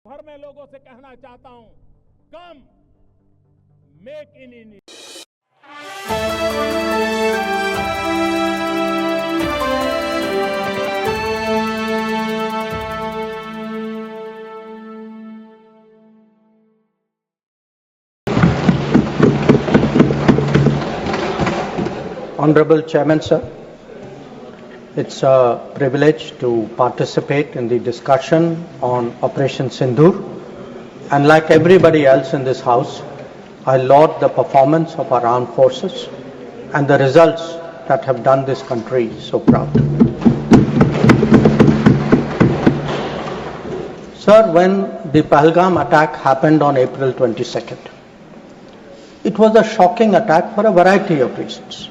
भर में लोगों से कहना चाहता हूं, कम make in India. Honorable Chairman, sir, it's a privilege to participate in the discussion on Operation Sindoor, and like everybody else in this House, I laud the performance of our armed forces and the results that have done this country so proud. Sir, when the Pahalgam attack happened on April 22nd, it was a shocking attack for a variety of reasons.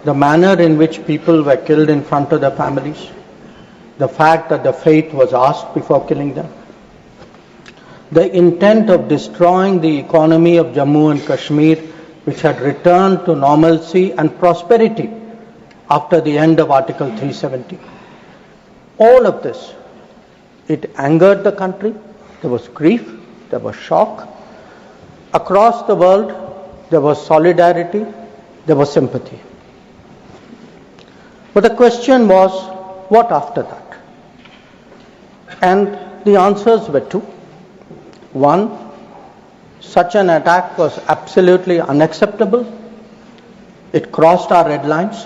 The manner in which people were killed in front of their families, the fact that the fate was asked before killing them, the intent of destroying the economy of Jammu and Kashmir, which had returned to normalcy and prosperity after the end of Article 370. All of this, it angered the country, there was grief, there was shock. Across the world, there was solidarity, there was sympathy. But the question was, what after that? And the answers were two. One, such an attack was absolutely unacceptable. It crossed our red lines.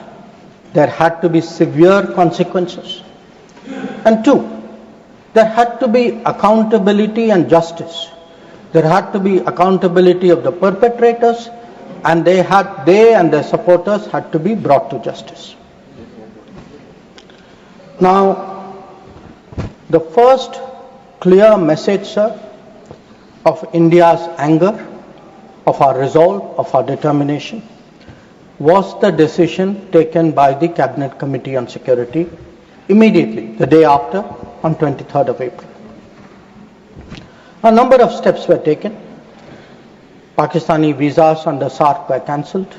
There had to be severe consequences. And two, there had to be accountability and justice. There had to be accountability of the perpetrators, and they and their supporters had to be brought to justice. Now, the first clear message, sir, of India's anger, of our resolve, of our determination, was the decision taken by the Cabinet Committee on Security immediately, the day after, on 23rd of April. A number of steps were taken. Pakistani visas under SARC were cancelled.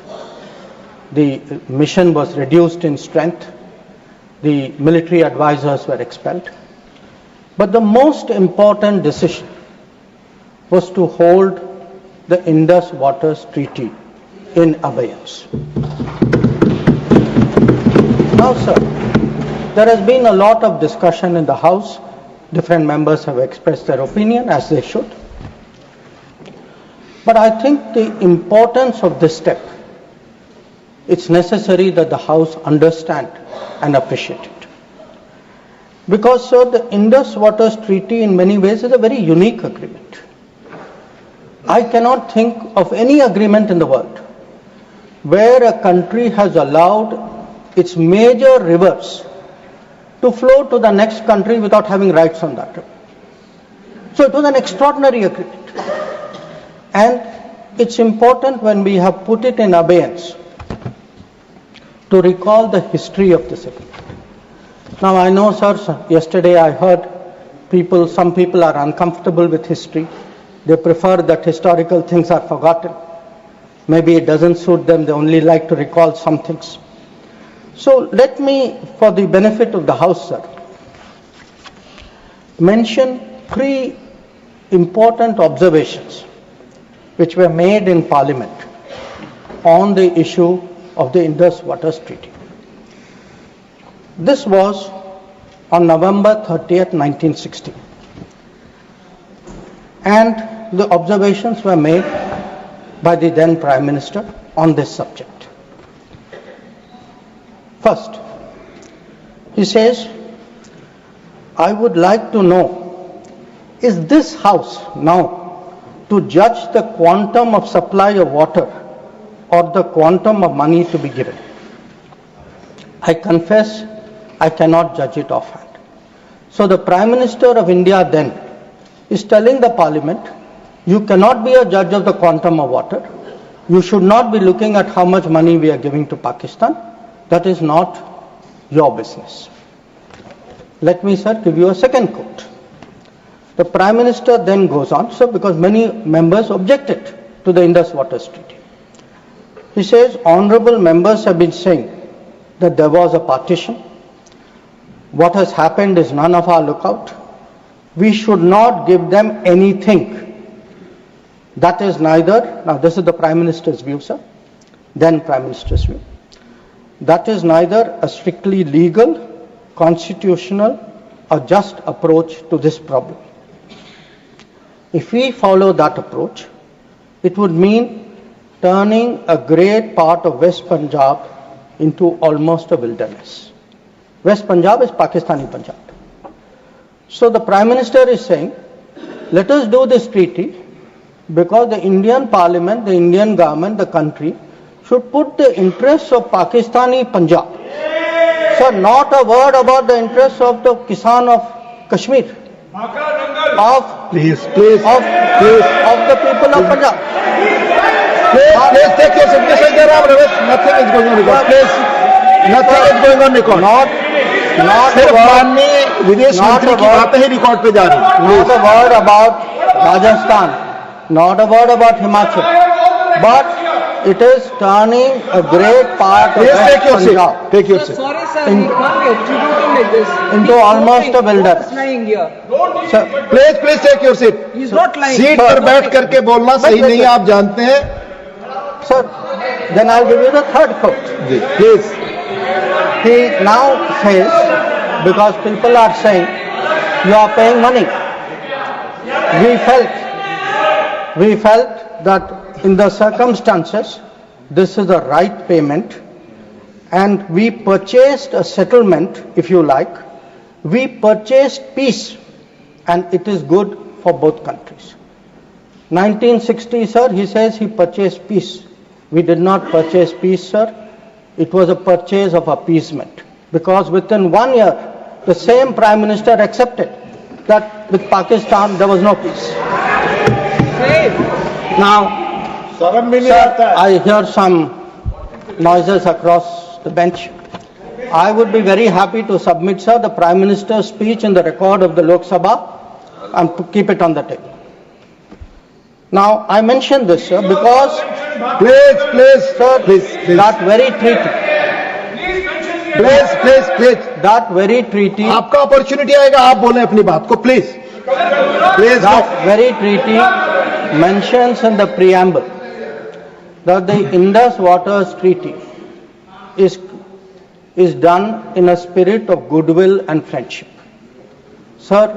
The mission was reduced in strength. The military advisors were expelled. But the most important decision was to hold the Indus Waters Treaty in abeyance. Now, sir, there has been a lot of discussion in the House. Different members have expressed their opinion, as they should. But I think the importance of this step, it's necessary that the House understand and appreciate it. Because, sir, the Indus Waters Treaty in many ways is a very unique agreement. I cannot think of any agreement in the world where a country has allowed its major rivers to flow to the next country without having rights on that river. So it was an extraordinary agreement. And it's important when we have put it in abeyance to recall the history of this agreement. Now I know, sir, yesterday I heard some people are uncomfortable with history. They prefer that historical things are forgotten. Maybe it doesn't suit them, they only like to recall some things. So let me, for the benefit of the House, sir, mention three important observations which were made in Parliament on the issue of the Indus Waters Treaty. This was on November 30th, 1960. And the observations were made by the then Prime Minister on this subject. First, he says, I would like to know, is this House now to judge the quantum of supply of water or the quantum of money to be given? I confess I cannot judge it offhand. So the Prime Minister of India then is telling the Parliament, you cannot be a judge of the quantum of water. You should not be looking at how much money we are giving to Pakistan. That is not your business. Let me, sir, give you a second quote. The Prime Minister then goes on, sir, because many members objected to the Indus Waters Treaty. He says, honorable members have been saying that there was a partition. What has happened is none of our lookout. we should not give them anything. That is neither, now this is the Prime Minister's view, sir, then Prime Minister's view. That is neither a strictly legal, constitutional, or just approach to this problem. If we follow that approach, it would mean turning a great part of West Punjab into almost a wilderness. West Punjab is Pakistani Punjab. So the Prime Minister is saying, let us do this treaty because the Indian Parliament, the Indian government, the country should put the interests of Pakistani Punjab. So not a word about the interests of the Kisan of Kashmir, of the people of Punjab. Please take your seat. Nothing is going on record. Please, nothing is going on record. Not सिर्फ माननीय विदेश मंत्री की बातें ही record पे जा रही हैं. Not a word about Rajasthan, not a word about Himachal, but it is turning a great part of West Punjab. Take your seat. Sorry, sir, we can't be attributing like this. Into almost a wilderness. He's lying here. Sir, Please take your seat. He's not lying. Seat पर बैठ करके बोलना सही नहीं है, आप जानते हैं. sir, then I'll give you the third quote. Please. He now says, because people are saying, you are paying money. We felt that in the circumstances, this is the right payment, and we purchased a settlement, if you like. We purchased peace, and it is good for both countries. 1960, sir, he says he purchased peace. We did not purchase peace, sir. It was a purchase of appeasement, because within 1 year, the same Prime Minister accepted that with Pakistan there was no peace. Now, sir, I hear some noises across the bench. I would be very happy to submit, sir, the Prime Minister's speech in the record of the Lok Sabha and to keep it on the table. Now, I mention this, sir, because Please. that very treaty, that very treaty, आपका opportunity आएगा, आप बोलें अपनी बात को. Please. that very treaty mentions in the preamble that the Indus Waters Treaty is done in a spirit of goodwill and friendship. Sir,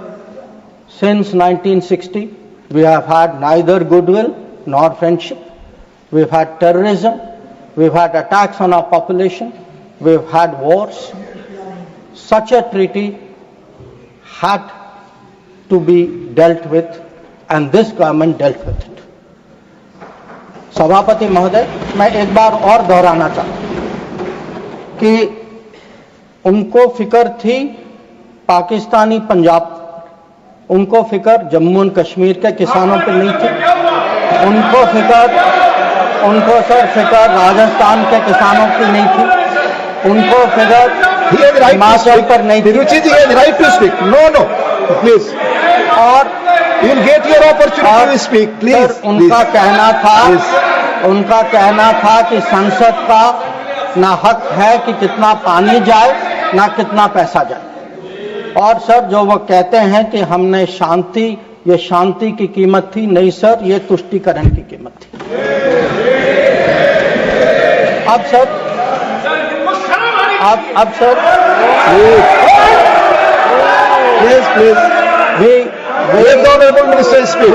since 1960, we have had neither goodwill nor friendship. We've had terrorism, we've had attacks on our population, we've had wars. Such a treaty had to be dealt with, and this government dealt with it. सभापति महोदय, मैं एक बार और दोहराना चाहता हूं कि उनको फिक्र थी पाकिस्तानी पंजाब, उनको फिक्र जम्मू एंड कश्मीर के किसानों पर नहीं थी, उनको सर फिक्र राजस्थान के किसानों की नहीं थी, उनको फिक्र हिमाचल पर नहीं थी. Ruchi ji, right to speak. No please, और you'll get your opportunity to speak. Please. उनका कहना था कि संसद का ना हक है कि कितना पानी जाए ना कितना पैसा जाए. और सर, जो वो कहते हैं कि हमने शांति, ये शांति की कीमत थी, नहीं सर, ये तुष्टीकरण की कीमत थी. अब sir Please. Let the Honorable Minister speak.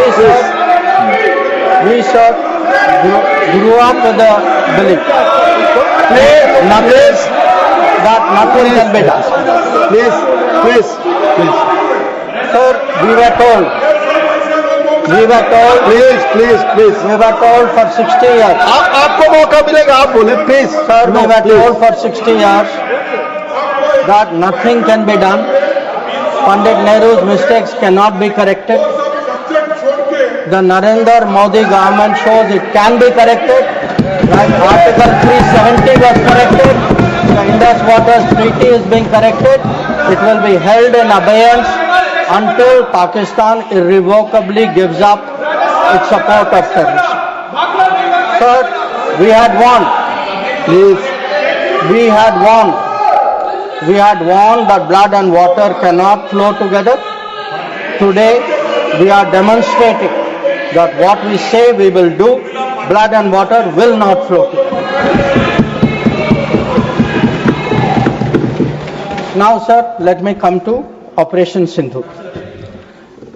We sir grew up with the belief that nothing can be done. Please. Sir, we were told. Please. We were told for 60 years. आपको मौका मिलेगा, आप बोले. Please. Sir, we were told for 60 years that nothing can be done. Pandit Nehru's mistakes cannot be corrected. The Narendra Modi government shows it can be corrected. Like Article 370 was corrected, the Indus Waters Treaty is being corrected. It will be held in abeyance until Pakistan irrevocably gives up its support of terrorism. Sir, we had won. We had warned that blood and water cannot flow together. today we are demonstrating that what we say we will do, blood and water will not flow together. Now, sir, let me come to Operation Sindoor.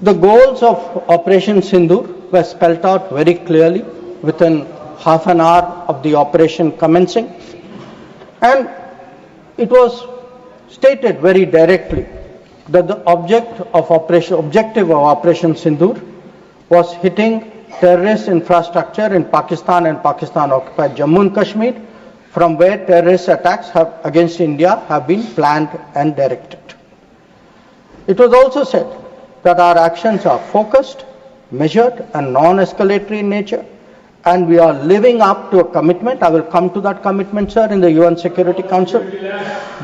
The goals of Operation Sindoor were spelled out very clearly within half an hour of the operation commencing, and it was stated very directly that the objective of Operation Sindoor was hitting terrorist infrastructure in Pakistan and Pakistan-occupied Jammu and Kashmir, from where terrorist attacks against India have been planned and directed. It was also said that our actions are focused, measured and non-escalatory in nature, and we are living up to a commitment, I will come to that commitment, sir, in the UN Security Council,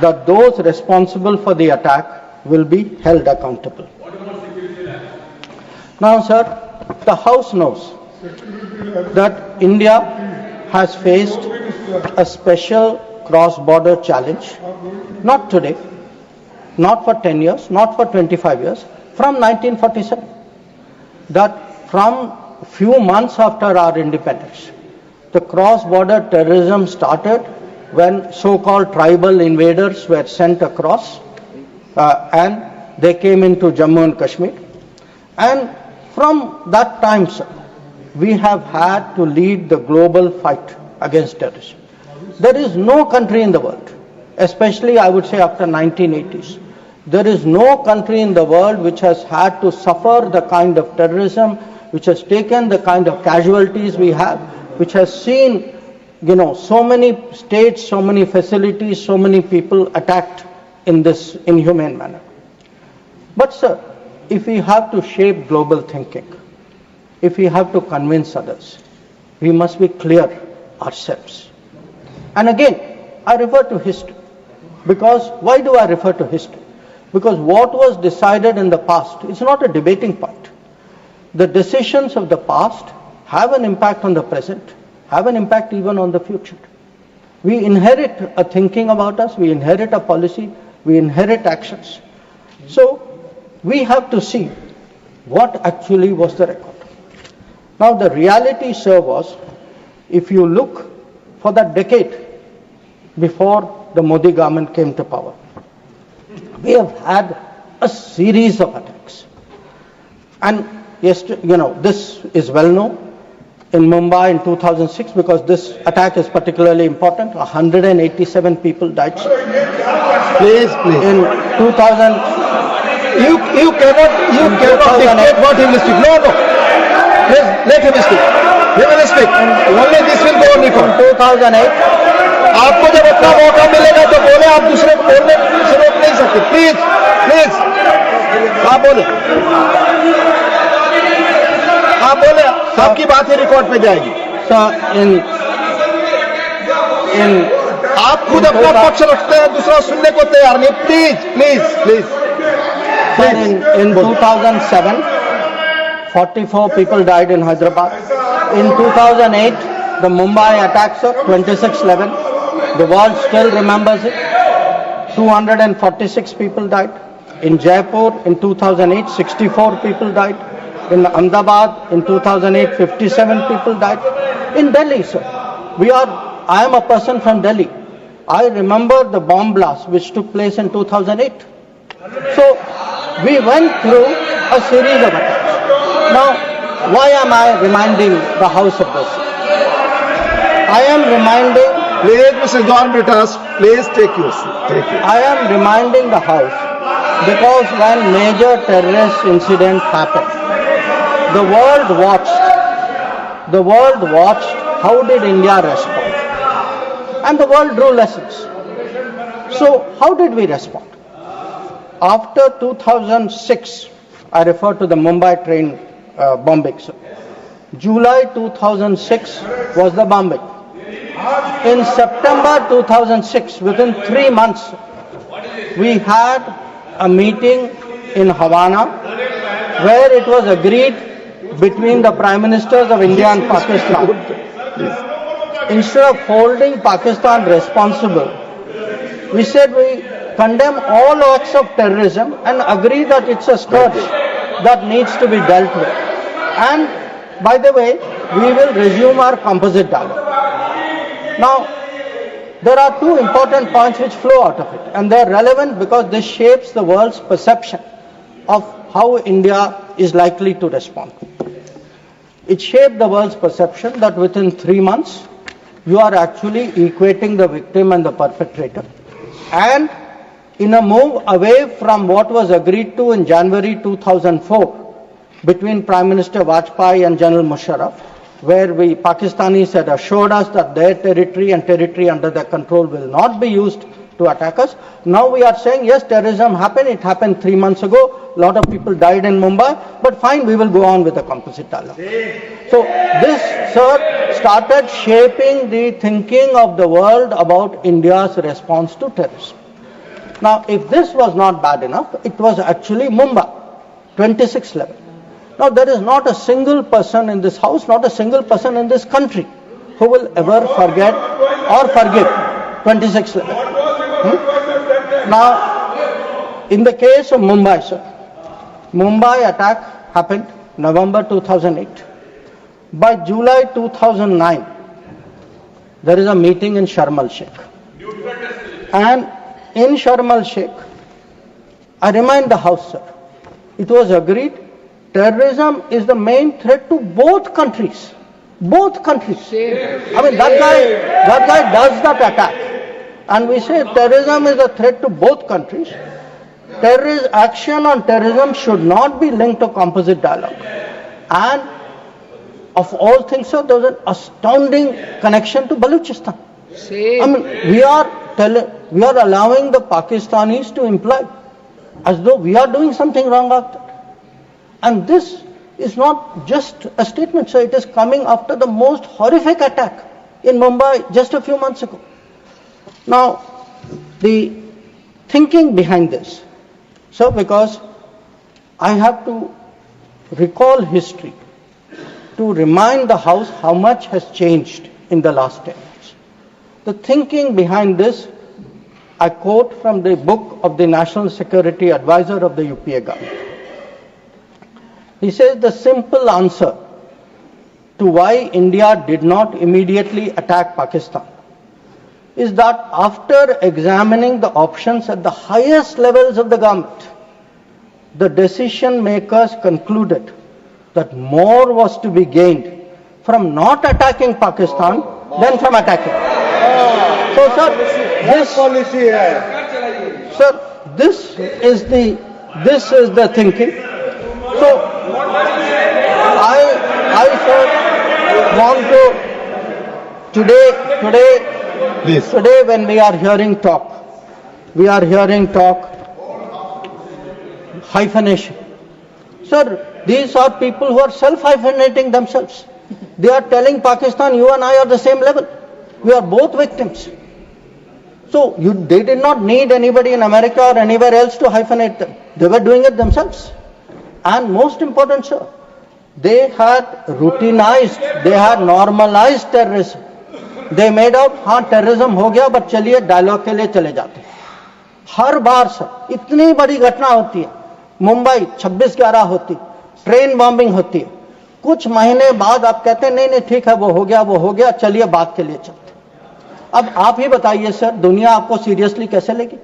that those responsible for the attack will be held accountable. Now, sir, the House knows that India has faced a special cross-border challenge, not today, not for 10 years, not for 25 years, from 1947. That from few months after our independence, the cross-border terrorism started when so-called tribal invaders were sent across and they came into Jammu and Kashmir. And from that time, sir, we have had to lead the global fight against terrorism. There is no country in the world, especially I would say after 1980s, there is no country in the world which has had to suffer the kind of terrorism, which has taken the kind of casualties we have, which has seen, so many states, so many facilities, so many people attacked in this inhumane manner. But sir, if we have to shape global thinking, if we have to convince others, we must be clear ourselves. And again, I refer to history. Because, why do I refer to history? Because what was decided in the past is not a debating point. The decisions of the past have an impact on the present, have an impact even on the future. We inherit a thinking about us, we inherit a policy, we inherit actions. So, we have to see what actually was the record. Now, the reality, sir, was, if you look for that decade before the Modi government came to power, we have had a series of attacks. And this is well known. In Mumbai in 2006, because this attack is particularly important, 187 people died. Please. In 2000, You cannot dictate what he will speak. No. Please, let him speak. He will speak. Only this will go on record. 2008, आपको जब अपना मौका मिलेगा तो बोले, आप दूसरे को बोलने से रोक नहीं सकते. प्लीज आप बोले, आपकी बात ही रिकॉर्ड पे जाएगी. आप खुद अपना पक्ष रखते हैं, दूसरा सुनने को तैयार नहीं. Please. in 2007, 44 people died in Hyderabad. In 2008, the Mumbai attacks of 26/11, the world still remembers it. 246 people died. In Jaipur in 2008, 64 people died. In Ahmedabad in 2008, 57 people died. In Delhi, sir, I am a person from Delhi. I remember the bomb blast which took place in 2008. So, we went through a series of attacks. Now, why am I reminding the House of this? I am reminding... Please, Mr. John Brittas, please take your seat. I am reminding the House because when major terrorist incident happened, the world watched how did India respond. And the world drew lessons. So, how did we respond? After 2006, I refer to the Mumbai train bombing. July 2006 was the bombing. In September 2006, within 3 months, we had a meeting in Havana where it was agreed between the Prime Ministers of India and Pakistan. Instead of holding Pakistan responsible, we said we condemn all acts of terrorism and agree that it's a scourge. that needs to be dealt with. And by the way, we will resume our composite dialogue. Now, there are two important points which flow out of it, and they are relevant because this shapes the world's perception of how India is likely to respond. It shaped the world's perception that within 3 months, you are actually equating the victim and the perpetrator. And in a move away from what was agreed to in January 2004 between Prime Minister Vajpayee and General Musharraf, where Pakistanis had assured us that their territory and territory under their control will not be used to attack us. Now we are saying, yes, terrorism happened. It happened 3 months ago. A lot of people died in Mumbai. But fine, we will go on with the composite dialogue. So this, sir, started shaping the thinking of the world about India's response to terrorism. Now, if this was not bad enough, it was actually Mumbai, 26th level. Now, there is not a single person in this house, not a single person in this country who will ever forget or forgive 26th level. Now, in the case of Mumbai, sir, Mumbai attack happened November 2008. By July 2009, there is a meeting in Sharm el-Sheikh. And in Sharm el-Sheikh, I remind the House, sir, it was agreed terrorism is the main threat to both countries. Both countries. I mean, that guy does that attack. And we say terrorism is a threat to both countries. Terrorist action on terrorism should not be linked to composite dialogue. And of all things, sir, there was an astounding connection to Balochistan. I mean, we are allowing the Pakistanis to imply as though we are doing something wrong after that. And this is not just a statement, sir. It is coming after the most horrific attack in Mumbai just a few months ago. Now, the thinking behind this, sir, because I have to recall history to remind the House how much has changed in the last 10 years. The thinking behind this, I quote from the book of the National Security Advisor of the UPA government. He says the simple answer to why India did not immediately attack Pakistan is that after examining the options at the highest levels of the government, the decision makers concluded that more was to be gained from not attacking Pakistan than from attacking. So, sir, this is the thinking. So, I sir, want to today when we are hearing talk hyphenation. Sir, these are people who are self-hyphenating themselves. They are telling Pakistan, you and I are the same level. We are both victims. So they did not need anybody in America or anywhere else to hyphenate them. They were doing it themselves. And most important, sir, they had routinized, they had normalized terrorism. They made out, हाँ terrorism हो गया, but चलिए dialogue के लिए चले जाते. हर बार sir इतनी बड़ी घटना होती है, मुंबई 26/11 होती, ट्रेन बॉम्बिंग होती है, कुछ महीने बाद आप कहते हैं नहीं ठीक है वो हो गया, चलिए बात के लिए चलते. अब आप ही बताइए सर, दुनिया आपको सीरियसली कैसे लेगी?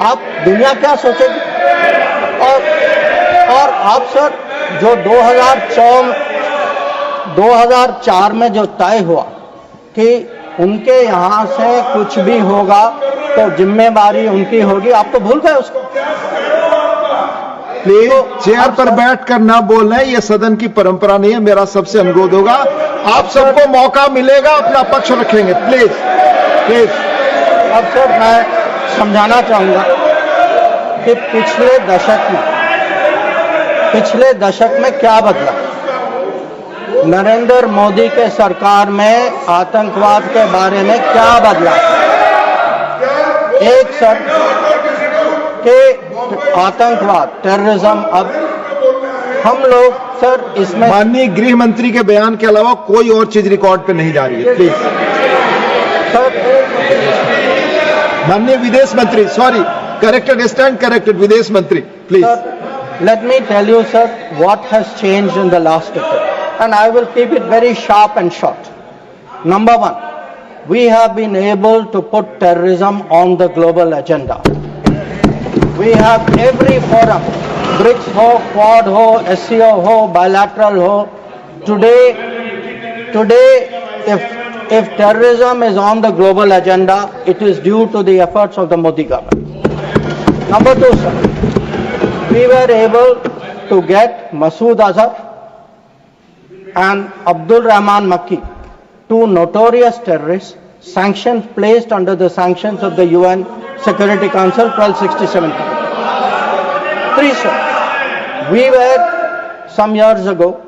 आप दुनिया क्या सोचेगी? और आप सर जो 2004 में जो तय हुआ कि उनके यहाँ से कुछ भी होगा तो जिम्मेदारी उनकी होगी, आप तो भूल गए उसको. प्लीज चेयर पर बैठकर ना बोलना, ये सदन की परंपरा नहीं है. मेरा सबसे अनुरोध होगा, आप सबको मौका मिलेगा, अपना पक्ष रखेंगे. प्लीज. अब सर मैं समझाना चाहूंगा कि पिछले दशक में क्या बदला. नरेंद्र मोदी के सरकार में आतंकवाद के बारे में क्या बदला? एक सर के आतंकवाद, टेररिज्म, अब हम लोग सर इसमें माननीय गृह मंत्री के बयान के अलावा कोई और चीज रिकॉर्ड पे नहीं जा रही है. Please sir. माननीय विदेश मंत्री, सॉरी, करेक्टेड, स्टैंड करेक्टेड, विदेश मंत्री, please. let me tell you, sir, what has changed in the last decade. And I will keep it very sharp and short. Number one, we have been able to put terrorism on the global agenda. We have every forum, BRICS ho, Quad ho, SCO ho, bilateral ho. Today, if terrorism is on the global agenda, it is due to the efforts of the Modi government. Number two, sir, we were able to get Masood Azhar and Abdul Rahman Makki, two notorious terrorists, sanctions placed under the sanctions of the UN Security Council 1267. Three, sir, we were some years ago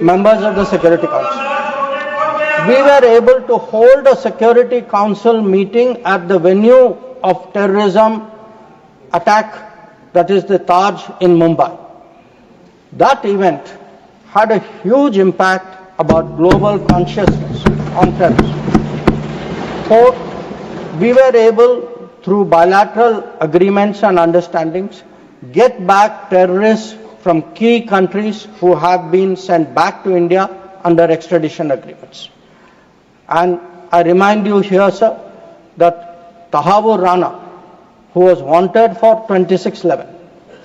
members of the Security Council. We were able to hold a Security Council meeting at the venue of terrorism attack, that is the Taj in Mumbai. That event had a huge impact about global consciousness on terrorism. Fourth, we were able, through bilateral agreements and understandings, get back terrorists from key countries who have been sent back to India under extradition agreements. And I remind you here, sir, that Tahavur Rana, who was wanted for 2611,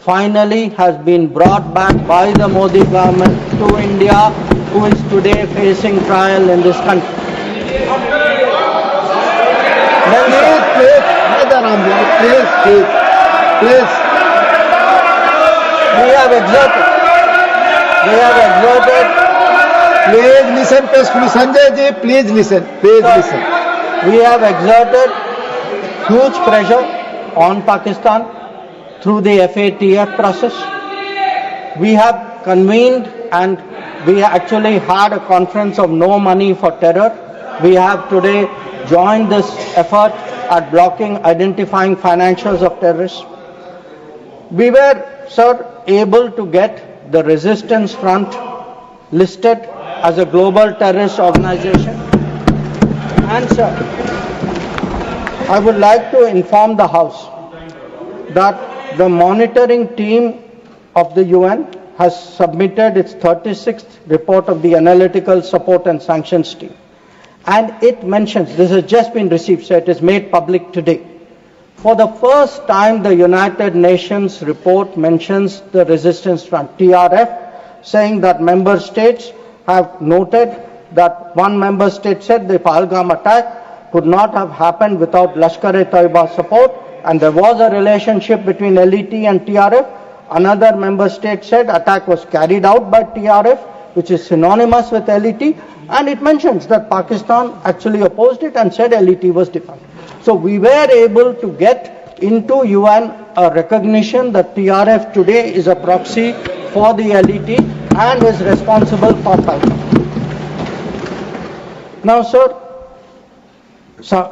finally has been brought back by the Modi government to India, who is today facing trial in this country. Please. We have exerted. Please listen peacefully. Sanjay ji, please listen. Please listen. We have exerted huge pressure on Pakistan through the FATF process. We have convened and we actually had a conference of no money for terror. We have today joined this effort at blocking, identifying financials of terrorists. We were, sir, able to get the Resistance Front listed as a global terrorist organization. And sir, I would like to inform the House that the monitoring team of the UN has submitted its 36th report of the Analytical Support and Sanctions Team. And it mentions, this has just been received, so it is made public today. For the first time, the United Nations report mentions the Resistance Front, TRF, saying that member states have noted that one member state said the Pahalgam attack could not have happened without Lashkar-e-Taiba support, and there was a relationship between LET and TRF. Another member state said attack was carried out by TRF, which is synonymous with LET, and it mentions that Pakistan actually opposed it and said LET was defunct. So we were able to get into UN a recognition that TRF today is a proxy for the LET and is responsible for Pahalgam. Now, sir,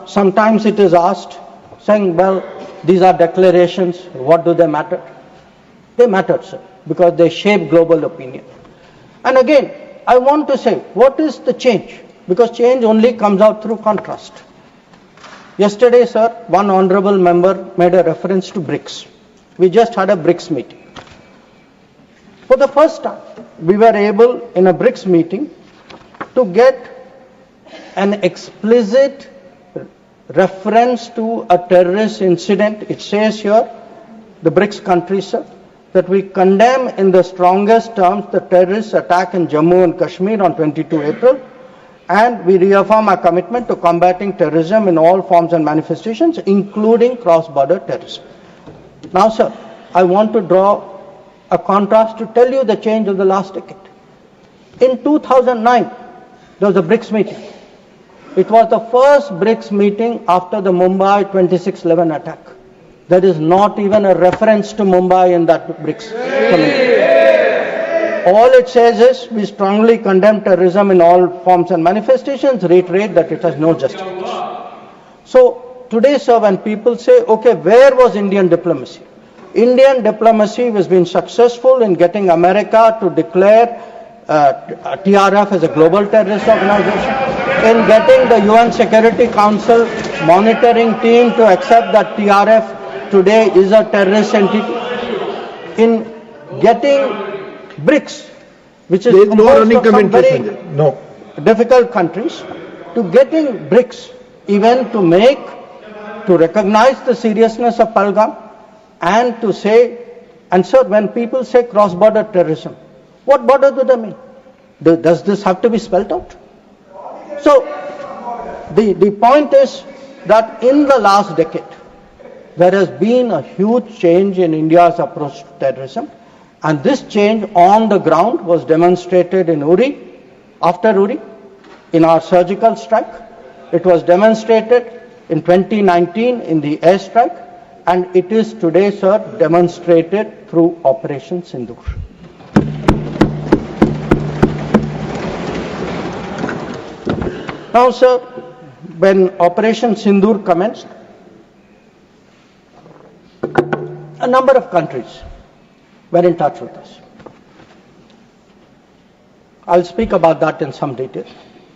sometimes it is asked, saying, well, these are declarations, what do they matter? They matter, sir, because they shape global opinion. And again, I want to say, what is the change? Because change only comes out through contrast. Yesterday, sir, one honorable member made a reference to BRICS. We just had a BRICS meeting. For the first time, we were able, in a BRICS meeting, to get an explicit reference to a terrorist incident. It says here, the BRICS countries, sir, that we condemn in the strongest terms the terrorist attack in Jammu and Kashmir on 22 April, and we reaffirm our commitment to combating terrorism in all forms and manifestations, including cross-border terrorism. Now, sir, I want to draw a contrast to tell you the change of the last decade. In 2009, there was a BRICS meeting. It was the first BRICS meeting after the Mumbai 2611 attack. There is not even a reference to Mumbai in that BRICS committee. All it says is, we strongly condemn terrorism in all forms and manifestations, reiterate that it has no justification. So, today, sir, when people say, okay, where was Indian diplomacy? Indian diplomacy has been successful in getting America to declare TRF as a global terrorist organization, in getting the UN Security Council monitoring team to accept that TRF today is a terrorist entity, in getting BRICS, which is There is no composed running of some commentary, very Sanjay. No. difficult countries, to getting BRICS even to recognize the seriousness of Pahalgam and to say, and sir, when people say cross-border terrorism, what border do they mean? Does this have to be spelled out? So, the point is that in the last decade, there has been a huge change in India's approach to terrorism, and this change on the ground was demonstrated in Uri, after Uri, in our surgical strike. It was demonstrated in 2019 in the airstrike, and it is today, sir, demonstrated through Operation Sindoor. Now, sir, when Operation Sindoor commenced, a number of countries were in touch with us. I'll speak about that in some detail.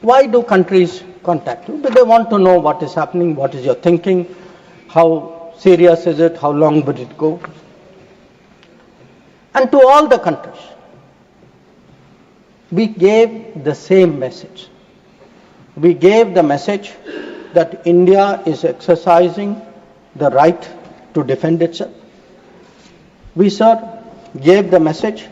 Why do countries contact you? Because they want to know what is happening, what is your thinking, how serious is it, how long would it go? And to all the countries, we gave the same message. We gave the message that India is exercising the right to defend itself. We, sir, gave the message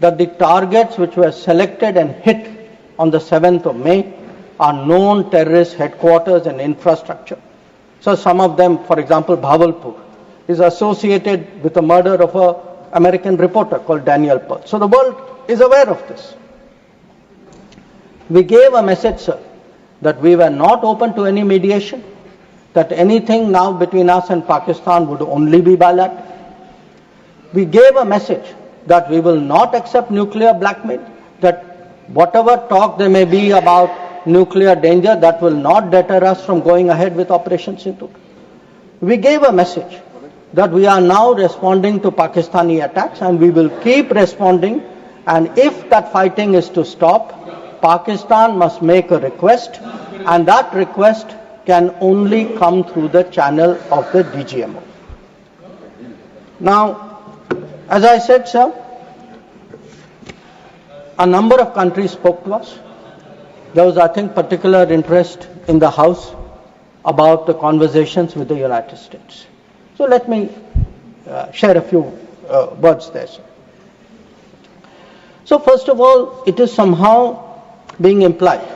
that the targets which were selected and hit on the 7th of May are known terrorist headquarters and infrastructure. So some of them, for example, Bhavalpur, is associated with the murder of an American reporter called Daniel Pearl. So the world is aware of this. We gave a message, sir, that we were not open to any mediation, that anything now between us and Pakistan would only be bilateral. We gave a message that we will not accept nuclear blackmail, that whatever talk there may be about nuclear danger, that will not deter us from going ahead with Operation Sindoor. We gave a message that we are now responding to Pakistani attacks and we will keep responding, and if that fighting is to stop, Pakistan must make a request, and that request can only come through the channel of the DGMO. Now, as I said, sir, a number of countries spoke to us. There was, I think, particular interest in the House about the conversations with the United States. So let me share a few words there, sir. So first of all, it is somehow being implied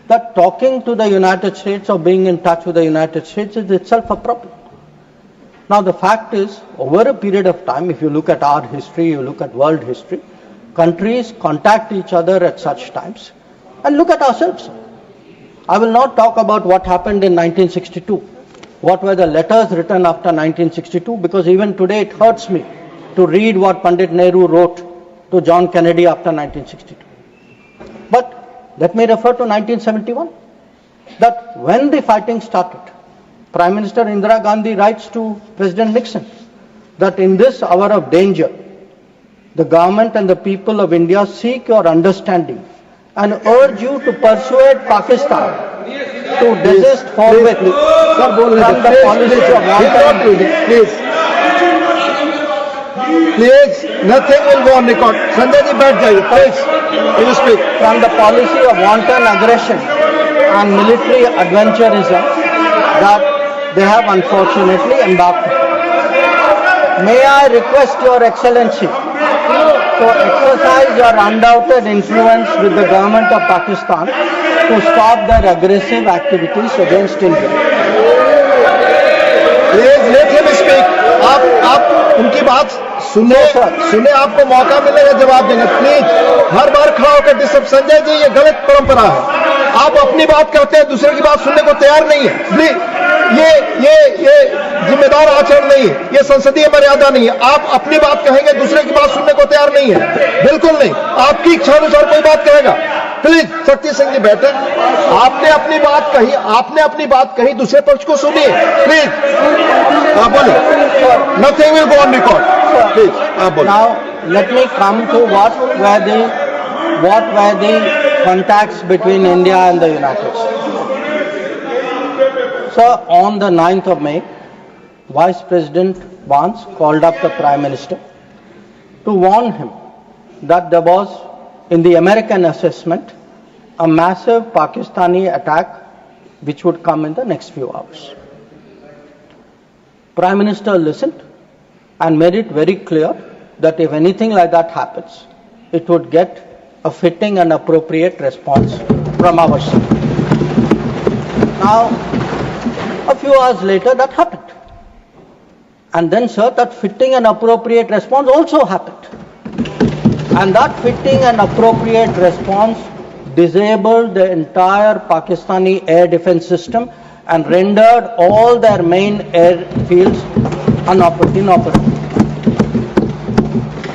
that talking to the United States or being in touch with the United States is itself a problem. Now the fact is, over a period of time, if you look at our history, you look at world history, countries contact each other at such times. And look at ourselves. I will not talk about what happened in 1962. What were the letters written after 1962? Because even today it hurts me to read what Pandit Nehru wrote to John Kennedy after 1962. But let me refer to 1971. That when the fighting started, Prime Minister Indira Gandhi writes to President Nixon that in this hour of danger, the government and the people of India seek your understanding and urge you to persuade Pakistan to desist forthwith from the policy of Please, nothing will go on record. Sanjay ji, baith jaiye, please. You speak. From the policy of wanton aggression and military adventurism that they have unfortunately embarked on. May I request Your Excellency to exercise your undoubted influence with the government of Pakistan to stop their aggressive activities against India. Please let him speak. आप उनकी बात सुने आपको मौका मिलेगा जवाब देने. Please हर बार खड़ा होकर डिस्टर्ब. संजय जी, ये गलत परंपरा है. आप अपनी बात करते हैं, दूसरे की बात सुनने को तैयार नहीं है. प्लीज ये जिम्मेदार आचरण नहीं है, ये संसदीय मर्यादा नहीं है. आप अपनी बात कहेंगे, दूसरे की बात सुनने को तैयार नहीं है. बिल्कुल नहीं. आपकी इच्छा अनुसार कोई बात कहेगा. प्लीज शक्ति सिंह जी बैठे. आपने अपनी बात कही, दूसरे पक्ष को सुनिए. प्लीज आप बोलिए. Nothing will go on record. Please, आप बोलिए. Now let me come to what were the contacts between India and the United States. So on the 9th of May, Vice President Vance called up the Prime Minister to warn him that there was, in the American assessment, a massive Pakistani attack which would come in the next few hours. Prime Minister listened and made it very clear that if anything like that happens, it would get a fitting and appropriate response from our side. Now, a few hours later, that happened. And then, sir, that fitting and appropriate response also happened. And that fitting and appropriate response disabled the entire Pakistani air defense system and rendered all their main airfields inoperative.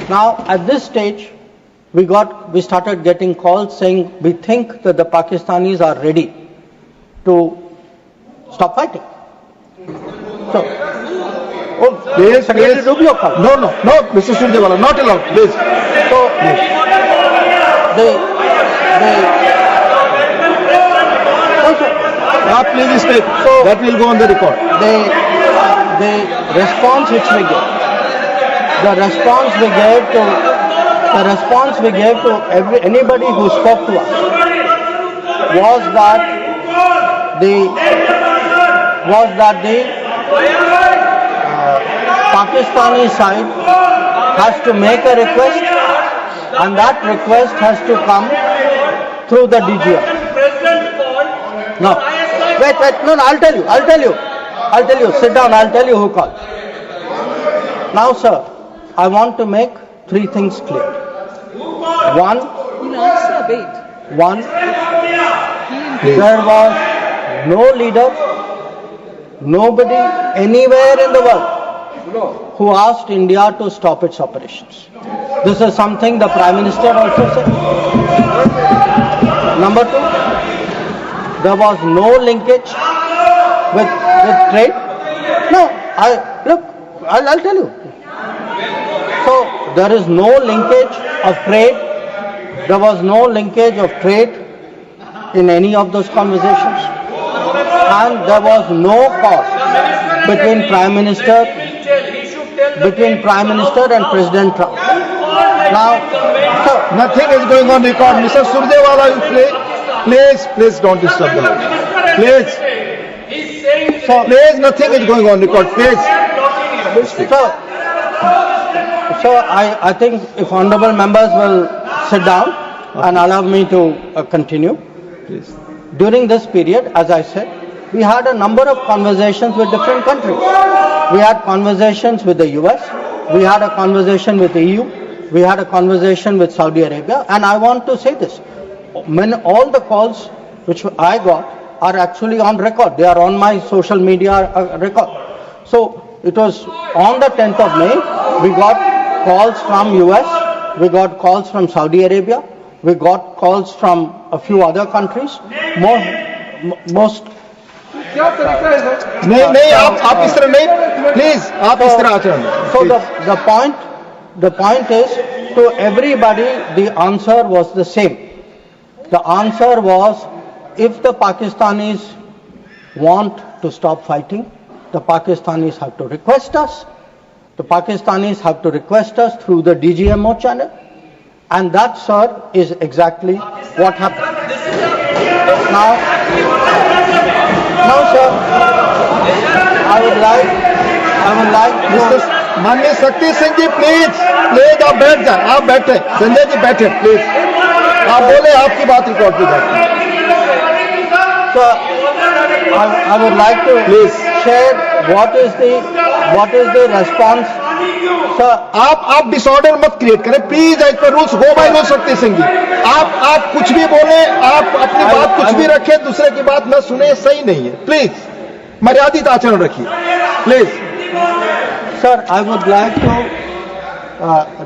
Now, at this stage, we started getting calls saying we think that the Pakistanis are ready to stop fighting. So, Please, Secretary please. Rubio called. No, Mr. Surjewala, not allowed, please. So, Please speak. So, that will go on the record. the response which we gave, the response we gave to anybody who spoke to us was that the Pakistani side has to make a request, and that request has to come through the DGM. No, wait, no, I'll tell you, sit down, I'll tell you who called. Now, sir, I want to make three things clear. One, there was no leader, nobody anywhere in the world who asked India to stop its operations. This is something the Prime Minister also said. Number two, there was no linkage with trade. No, I'll tell you. So there is no linkage of trade. There was no linkage of trade in any of those conversations, and there was no cause between Prime Minister and President Trump. Now, so nothing is going on record. Mr. Surjewala, you please don't disturb them. Please. Please, nothing is going on record. Please. So I think if honorable members will sit down and allow me to continue. Please. During this period, as I said, we had a number of conversations with different countries. We had conversations with the US, we had a conversation with the EU, we had a conversation with Saudi Arabia, and I want to say this. All the calls which I got are actually on record. They are on my social media record. So it was on the 10th of May, we got calls from US, we got calls from Saudi Arabia, we got calls from a few other countries. Most नहीं आप इस तरह नहीं, please आप इस तरह आचरण. So the point is, to everybody the answer was the same. The answer was, if the Pakistanis want to stop fighting, the Pakistanis have to request us. The Pakistanis have to request us through the DGMO channel, and that, sir, is exactly what happened. Now, sir, I would like Mr. माननीय शक्ति सिंह जी, please आप बैठ जाए. आप बैठे, संजय जी बैठे, please. आप बोले, आपकी बात रिकॉर्ड की जाती है. So, I would like to Please share what is the response. Sir, आप डिसऑर्डर मत क्रिएट करें, please. As per rules, go by rules. Shakti Singh जी, आप कुछ भी बोले, आप अपनी बात कुछ भी रखें, दूसरे की बात न सुने, सही नहीं है. प्लीज मर्यादित आचरण रखिए, please. Sir, I would like to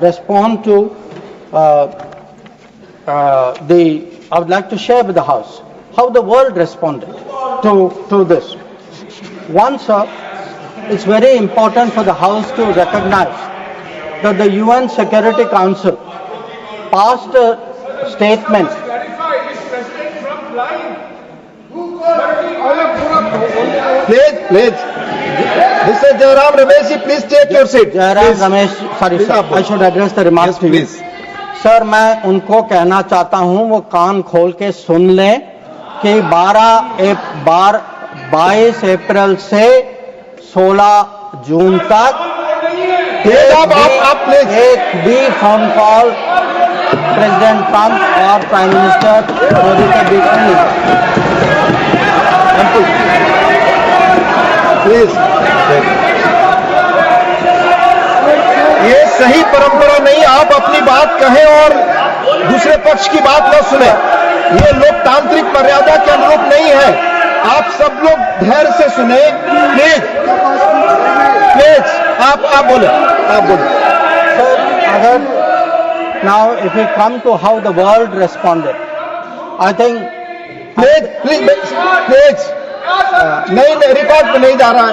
respond to I would like to share with the House how the world responded to this. One, sir, it's very important for the House to recognize that the UN Security Council passed a statement. Please. Mr. Jairam Ramesh, please take your seat. Jairam Please. Ramesh, sorry Please, sir, आप I should address the remarks Yes, to you. please. Sir मैं उनको कहना चाहता हूं वो कान खोल के सुन लें कि 22 अप्रैल से 16 जून तक प्लीज आप प्लीज एक भी फोन कॉल प्रेसिडेंट ट्रंप और प्राइम मिनिस्टर मोदी के बीच में नहीं। प्लीज, ये सही परंपरा नहीं। आप अपनी बात कहें और दूसरे पक्ष की बात न सुने, ये लोकतांत्रिक मर्यादा के अनुरूप नहीं है। आप सब लोग धैर्य से सुने, प्लीज प्लीज। आप बोले, आप बोले। सर अगर now if you come to how the world responded, I think please please please, नहीं रिकॉर्ड पे नहीं जा रहा है।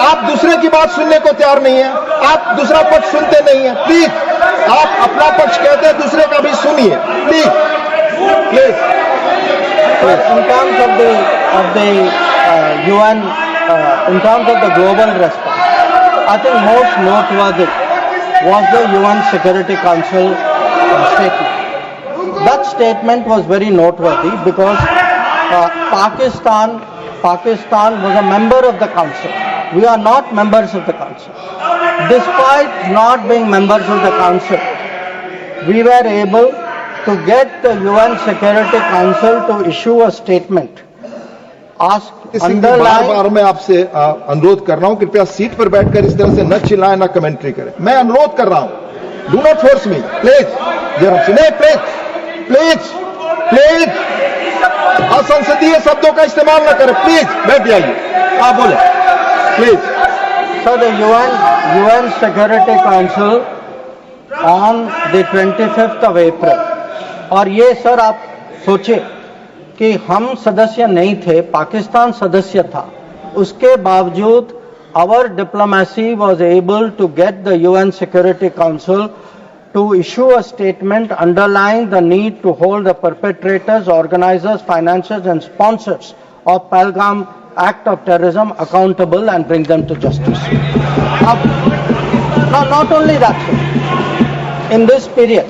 आप दूसरे की बात सुनने को तैयार नहीं है, आप दूसरा पक्ष सुनते नहीं है। प्लीज, आप अपना पक्ष कहते हैं, दूसरे का भी सुनिए, please please. in terms of the UN, in terms of the global response, I think most noteworthy was the UN Security Council statement. That statement was very noteworthy because Pakistan was a member of the council. We are not members of the council. Despite not being members of the council, we were able to get the UN Security Council to issue a statement. बार मैं आपसे अनुरोध कर रहा हूं, कृपया seat पर बैठकर इस तरह से न चिल्लाएं, न कमेंट्री करें। मैं अनुरोध कर रहा हूं, do not force me, please. नहीं, प्लीज प्लीज प्लीज, असंसदीय शब्दों का इस्तेमाल न करें। प्लीज बैठ जाइए, आप बोले, please. So the UN Security Council on the 25th of April, और ये सर आप सोचिए कि हम सदस्य नहीं थे, पाकिस्तान सदस्य था, उसके बावजूद our diplomacy was able to get the UN Security Council to issue a statement underlying the need to hold the perpetrators, organizers, financiers and sponsors of Pahalgam act of terrorism accountable and bring them to justice. Now, not only that, sir, in this period,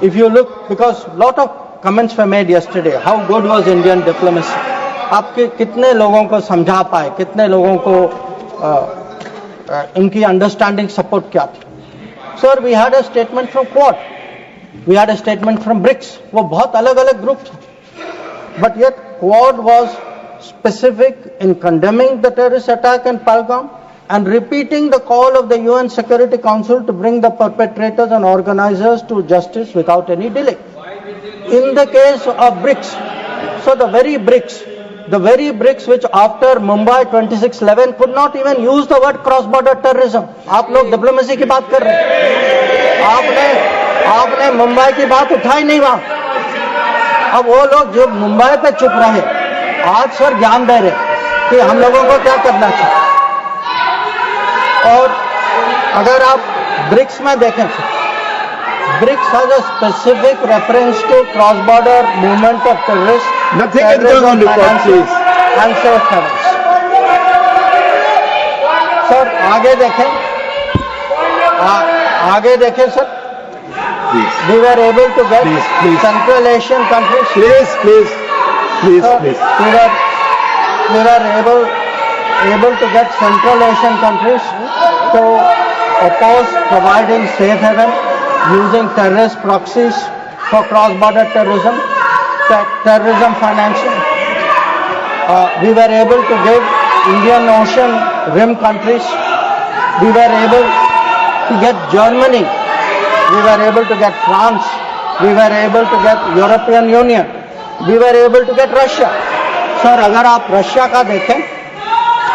if you look, because lot of comments were made yesterday, how good was Indian diplomacy? आपके कितने लोगों को समझा पाए, कितने लोगों को इनकी अंडरस्टैंडिंग सपोर्ट क्या थी? Sir, we had a statement from Quad, we had a statement from BRICS, वो बहुत अलग अलग ग्रुप थे, but yet Quad was specific in condemning the terrorist attack in Pahalgam and repeating the call of the UN Security Council to bring the perpetrators and organizers to justice without any delay. In the case of BRICS, so the very BRICS which after Mumbai 26/11 could not even use the word cross-border terrorism. आप लोग diplomacy की बात कर रहे हैं, आपने मुंबई की बात उठाई नहीं वहां। अब वो लोग जो मुंबई पे चुप रहे, आज सर ज्ञान दे रहे कि हम लोगों को क्या करना चाहिए। और अगर आप ब्रिक्स में देखें, BRICS has a specific reference to cross-border movement of terrorists, Nothing is going on record, please. and safe havens. Sir आगे देखें sir, we were able to get Central Asian countries. Please. We were able to get Central Asian countries to oppose providing safe haven using terrorist proxies for cross-border terrorism financing. We were able to give Indian Ocean rim countries. We were able to get Germany. We were able to get France. We were able to get European Union. We were able to get Russia. Sir अगर आप Russia का देखें,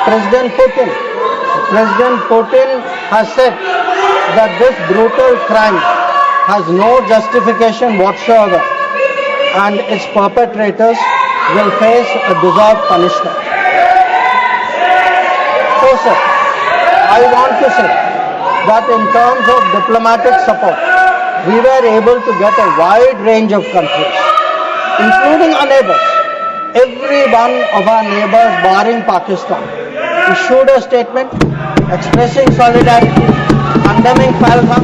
President Putin has said that this brutal crime has no justification whatsoever and its perpetrators will face a deserved punishment. So sir, I want to say that in terms of diplomatic support, we were able to get a wide range of countries, including our neighbors. Every one of our neighbors, barring Pakistan, issued a statement expressing solidarity, condemning Pahalgam.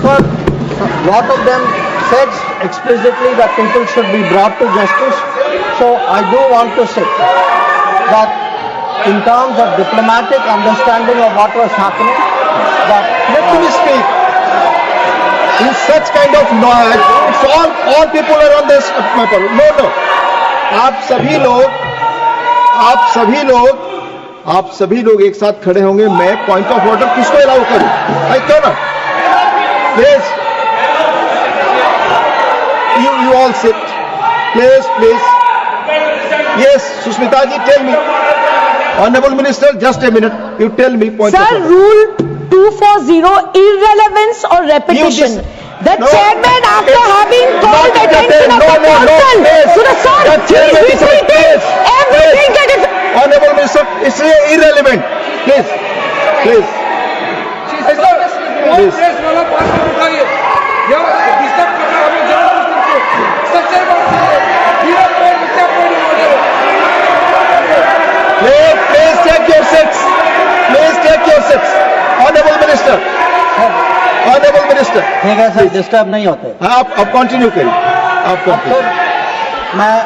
So, a lot of them said explicitly that people should be brought to justice. So, I do want to say that in terms of diplomatic understanding of what was happening, that Let me speak. In such kind of noise, it's all people are on this paper. No. आप सभी लोग एक साथ खड़े होंगे. मैं point of order किसको allow करूं? आई क्यों ना? Please, you all sit. Please. Yes, Sushmita ji, tell me. Honorable Minister, just a minute. You tell me point of Sir, order. Rule 240, irrelevance or repetition. The chairman, after having called attention of the person to the sir, he is repeating everything that is... Honorable Minister, it's irrelevant. Please. Please take your seats. Honorable Minister. ठीक है sir, disturb नहीं होते. हाँ, आप continue करिए. आप continue. मैं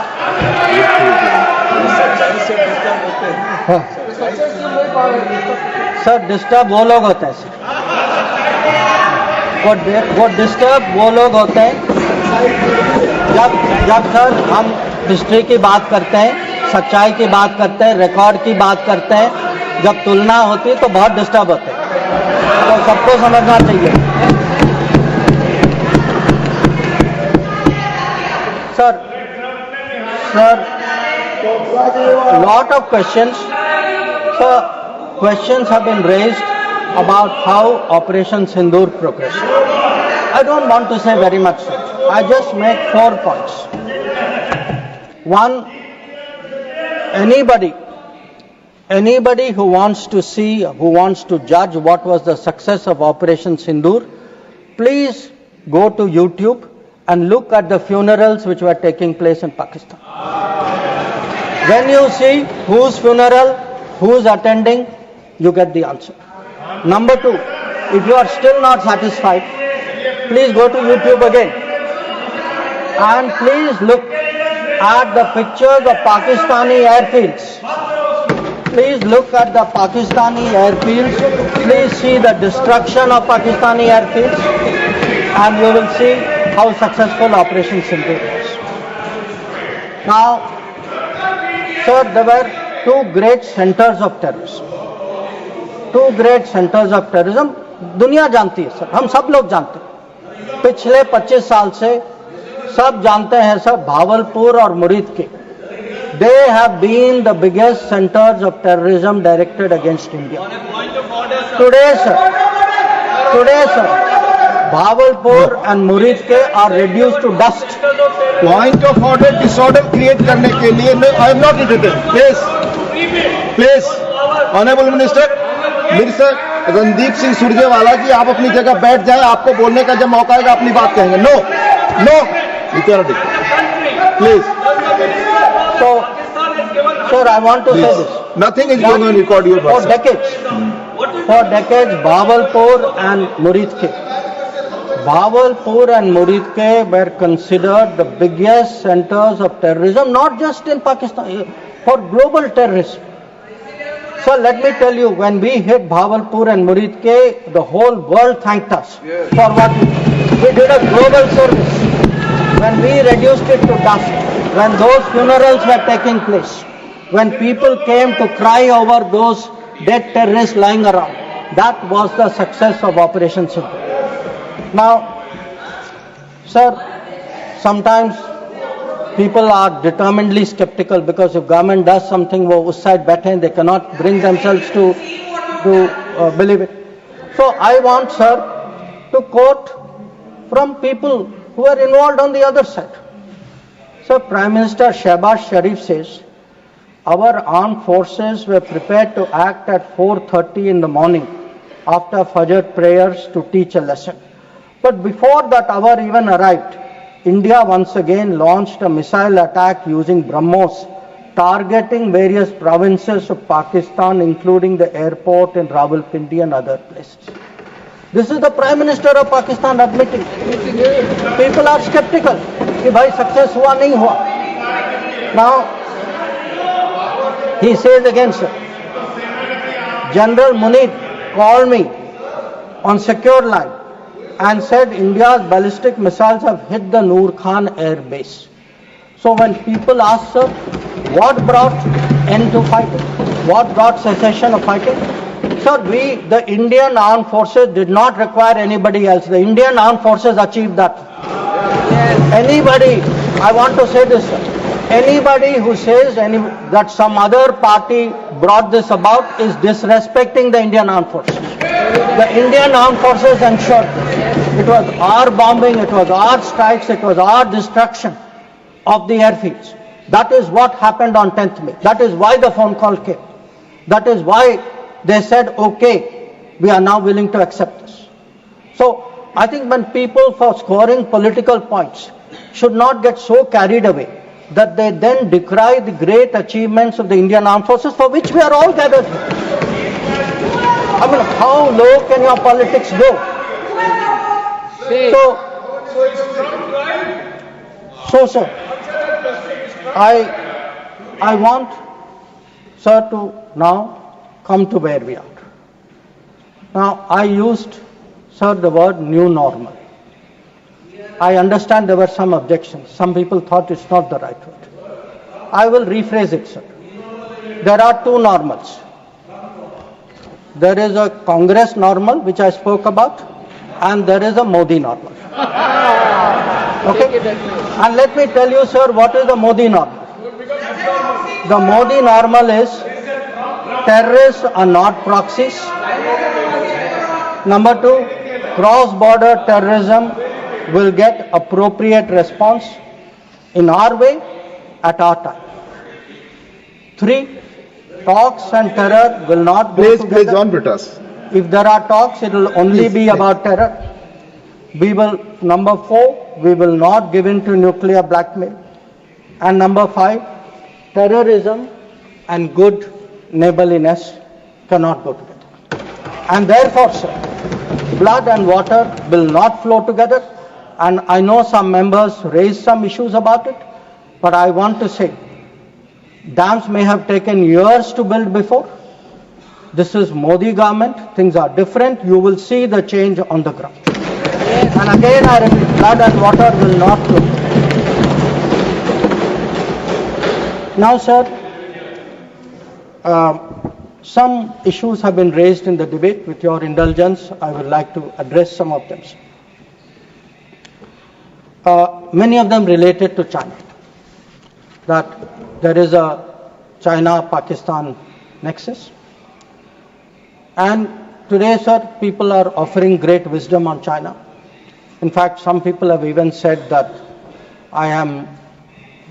sir disturb वो लोग होते हैं सर. वो डिस्टर्ब वो लोग होते हैं जब सर हम हिस्ट्री की बात करते हैं, सच्चाई की बात करते हैं, रिकॉर्ड की बात करते हैं, जब तुलना होती है तो बहुत डिस्टर्ब होते हैं. तो सबको समझना चाहिए. Sir lot of questions. Sir, questions have been raised about how Operation Sindoor progressed. I don't want to say very much, sir. I just make 4 points. One, anybody who wants to see, who wants to judge what was the success of Operation Sindoor, please go to YouTube and look at the funerals which were taking place in Pakistan. When you see whose funeral, who's attending, you get the answer. Number 2, if you are still not satisfied, please go to YouTube again and please look at the pictures of Pakistani airfields. Please look at the Pakistani airfields. Please see the destruction of Pakistani airfields and you will see how successful Operation Sindoor was. Now, sir, there were 2 great centers of terrorism. 2 great centers of terrorism. दुनिया जानती है sir, हम सब लोग जानते हैं. पिछले 25 साल से सब जानते हैं सर, भावलपुर और मुरीद के. They have been the biggest centers of terrorism directed against India. Today, sir, Bahawalpur and Murid ke are reduced to dust. Point of order, disorder create करने के लिए I am not written. Please, Honorable Minister, Minister Randeep Singh Surjewala जी, आप अपनी जगह बैठ जाएं. आपको बोलने का जब मौका आएगा अपनी बात कहेंगे. No, you cannot do. Please. So, sir, I want to say this. Nothing is going on record your For decades, Bahawalpur and Murid ke. Bahawalpur and Murid ke were considered the biggest centers of terrorism, not just in Pakistan, for global terrorism. So let me tell you, when we hit Bahawalpur and Murid ke, the whole world thanked us for what we did. We did a global service. When we reduced it to dust, when those funerals were taking place, when people came to cry over those dead terrorists lying around, that was the success of Operation Sindoor. Now, sir, sometimes people are determinedly skeptical because if government does something, wo us side baithe hain, they cannot bring themselves to believe it. So I want, sir, to quote from people who are involved on the other side. So Prime Minister Shehbaz Sharif says, our armed forces were prepared to act at 4:30 in the morning after Fajr prayers to teach a lesson. But before that hour even arrived, India once again launched a missile attack using BrahMos targeting various provinces of Pakistan, including the airport in Rawalpindi and other places. This is the Prime Minister of Pakistan admitting. People are skeptical कि भाई success हुआ नहीं हुआ. Now he says again, sir, General Munir called me on secure line and said India's ballistic missiles have hit the Noor Khan air base. So when people ask, sir, what brought end to fighting? What brought cessation of fighting? Sir, the Indian armed forces did not require anybody else. The Indian armed forces achieved that. Anybody, I want to say this, sir, anybody who says that some other party brought this about is disrespecting the Indian armed forces. The Indian armed forces ensured it was our bombing, it was our strikes, it was our destruction of the airfields. That is what happened on 10th May. That is why the phone call came. That is why they said, okay, we are now willing to accept this. So I think when people, for scoring political points, should not get so carried away that they then decry the great achievements of the Indian armed forces for which we are all gathered here. I mean, how low can your politics go? So sir, I want, sir, to now come to where we are. Now, I used, sir, the word new normal. I understand there were some objections. Some people thought it's not the right word. I will rephrase it, sir. There are two normals. There is a Congress normal, which I spoke about, and there is a Modi normal. Okay? And let me tell you, sir, what is the Modi normal? The Modi normal is terrorists are not proxies. Number two, cross-border terrorism will get appropriate response in our way at our time. Three, talks and terror will not go together. Please, John Britas. If there are talks, it will only be about terror. We will, number four, we will not give in to nuclear blackmail. And number five, terrorism and good neighborliness cannot go together. And therefore, sir, blood and water will not flow together. And I know some members raised some issues about it, but I want to say, dams may have taken years to build before. This is Modi government, things are different, you will see the change on the ground. And again I repeat, blood and water will not flow. Now, sir, some issues have been raised in the debate. With your indulgence, I would like to address some of them. Many of them related to China. That there is a China-Pakistan nexus. And today, sir, people are offering great wisdom on China. In fact, some people have even said that I am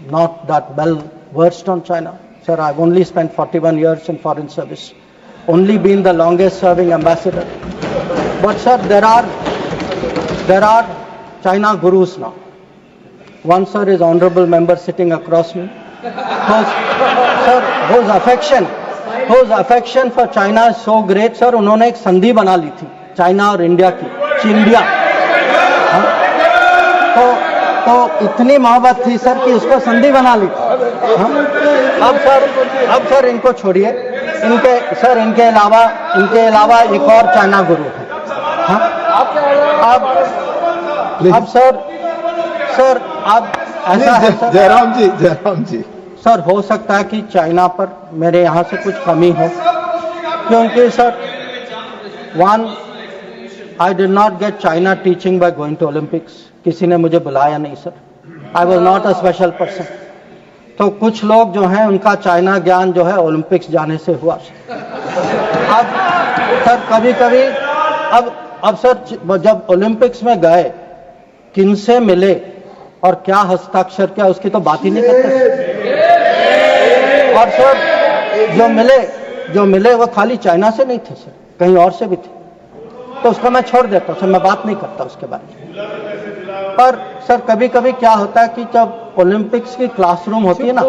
not that well versed on China. Sir, I've only spent 41 years in foreign service, only been the longest serving ambassador. But sir, there are China gurus now. One, sir, is honorable member sitting across me, whose affection for China is so great, sir, उन्होंने एक संधि बना ली थी China और India की, चिंडिया. तो इतनी मोहब्बत थी सर कि उसको संधि बना ली. अब सर इनको छोड़िए, इनके अलावा एक और चाइना गुरु है. अब सर अब ऐसा है सर, जयराम जी सर, हो सकता है कि चाइना पर मेरे यहाँ से कुछ कमी हो, क्योंकि sir, one, I did not get China teaching by going to Olympics. किसी ने मुझे बुलाया नहीं sir. I was not a special person. तो कुछ लोग जो हैं उनका चाइना ज्ञान जो है ओलंपिक्स जाने से हुआ. अब सर कभी अब सर जब ओलंपिक्स में गए, किनसे मिले और क्या हस्ताक्षर किया, उसकी तो बात ही नहीं करते. और सर जो मिले वो खाली चाइना से नहीं थे सर, कहीं और से भी थे. तो उसको मैं छोड़ देता हूँ सर, मैं बात नहीं करता उसके बारे में. पर सर कभी कभी क्या होता है कि जब ओलंपिक्स की क्लासरूम होती है ना,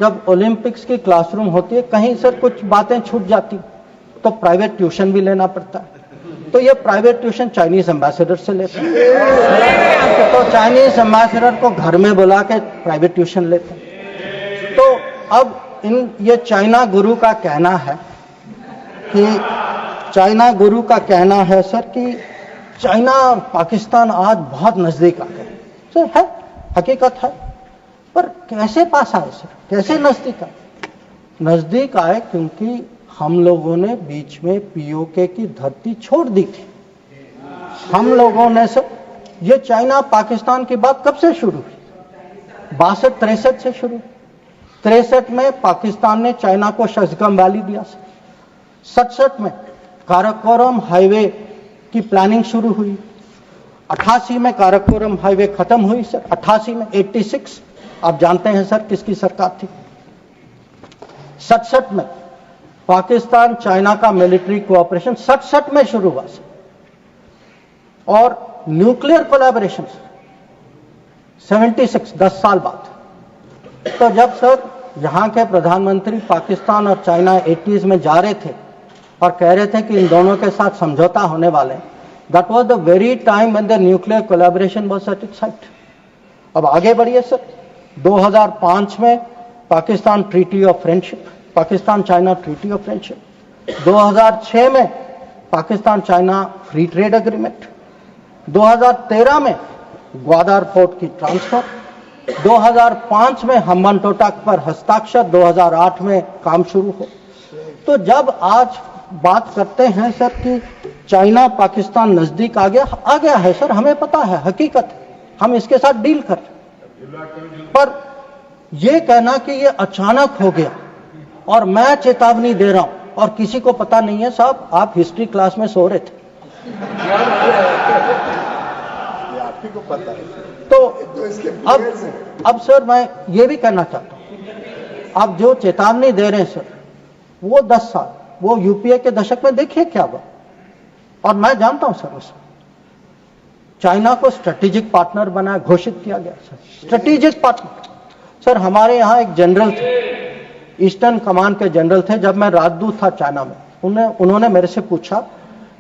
जब ओलंपिक्स की क्लासरूम होती है, कहीं सर कुछ बातें छूट जाती तो प्राइवेट ट्यूशन भी लेना पड़ता है। तो ये प्राइवेट ट्यूशन चाइनीज एम्बेसडर से लेते हैं, तो चाइनीज एम्बेसडर को घर में बुला के प्राइवेट ट्यूशन लेते हैं। तो अब ये चाइना गुरु का कहना है सर कि चाइना और पाकिस्तान आज बहुत नजदीक आ गए। सर है, हकीकत है, पर कैसे पास आए सर, कैसे नजदीक आए? नजदीक आए क्योंकि हम लोगों ने बीच में पीओके की धरती छोड़ दी थी। हम लोगों ने सर, ये चाइना पाकिस्तान की बात कब से शुरू हुई? 62-63 से शुरू। 63 में पाकिस्तान ने चाइना को शशगम वैली दिया सर। 67 में काराकोरम हाईवे की प्लानिंग शुरू हुई। 88 में काराकोरम हाईवे खत्म हुई सर। 88 में 86 आप जानते हैं सर किसकी सरकार थी। 67 में पाकिस्तान चाइना का मिलिट्री कोऑपरेशन 67 में शुरू हुआ सर। और न्यूक्लियर कोलैबोरेशन 76, 10 साल बाद। तो जब सर यहां के प्रधानमंत्री पाकिस्तान और चाइना 80s में जा रहे थे और कह रहे थे कि इन दोनों के साथ समझौता होने वाले, that was the very time when the nuclear collaboration was at its height. अब आगे बढ़िए सर, 2005 में Pakistan treaty of friendship, Pakistan China treaty of friendship. 2006 में Pakistan China free trade agreement. 2013 में ग्वादर पोर्ट की ट्रांसफर। 2005 में हम्बनटोटा पर हस्ताक्षर। 2008 में काम शुरू हो। तो जब आज बात करते हैं सर कि चाइना पाकिस्तान नजदीक आ गया है सर, हमें पता है, हकीकत है, हम इसके साथ डील कर रहे। पर यह कहना कि ये अचानक हो गया और मैं चेतावनी दे रहा हूं और किसी को पता नहीं है, साहब आप हिस्ट्री क्लास में सो रहे थे, आपको को पता है। तो अब सर मैं ये भी कहना चाहता हूं, आप जो चेतावनी दे रहे हैं सर, वो 10 साल, वो यूपीए के दशक में देखिए क्या हुआ। और मैं जानता हूं सर, उसमें चाइना को स्ट्रेटेजिक पार्टनर बना घोषित किया गया सर, स्ट्रेटेजिक पार्टनर। सर हमारे यहां एक जनरल थे, ईस्टर्न कमान के जनरल थे, जब मैं राजदूत था चाइना में, उन्होंने मेरे से पूछा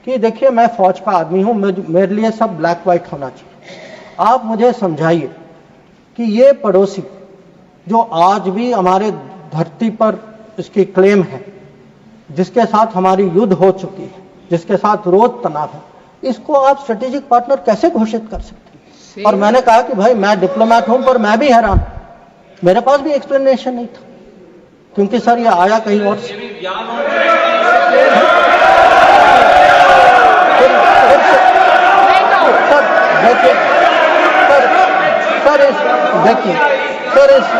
कि देखिए मैं फौज का आदमी हूं, मेरे लिए सब ब्लैक व्हाइट होना चाहिए, आप मुझे समझाइए कि ये पड़ोसी जो आज भी हमारे धरती पर इसकी क्लेम है, जिसके साथ हमारी युद्ध हो चुकी है, जिसके साथ रोज तनाव है, इसको आप स्ट्रेटेजिक पार्टनर कैसे घोषित कर सकते हैं? और मैंने कहा कि भाई मैं डिप्लोमेट हूं, पर मैं भी हैरान, मेरे पास भी एक्सप्लेनेशन नहीं था, क्योंकि सर ये आया कहीं और से।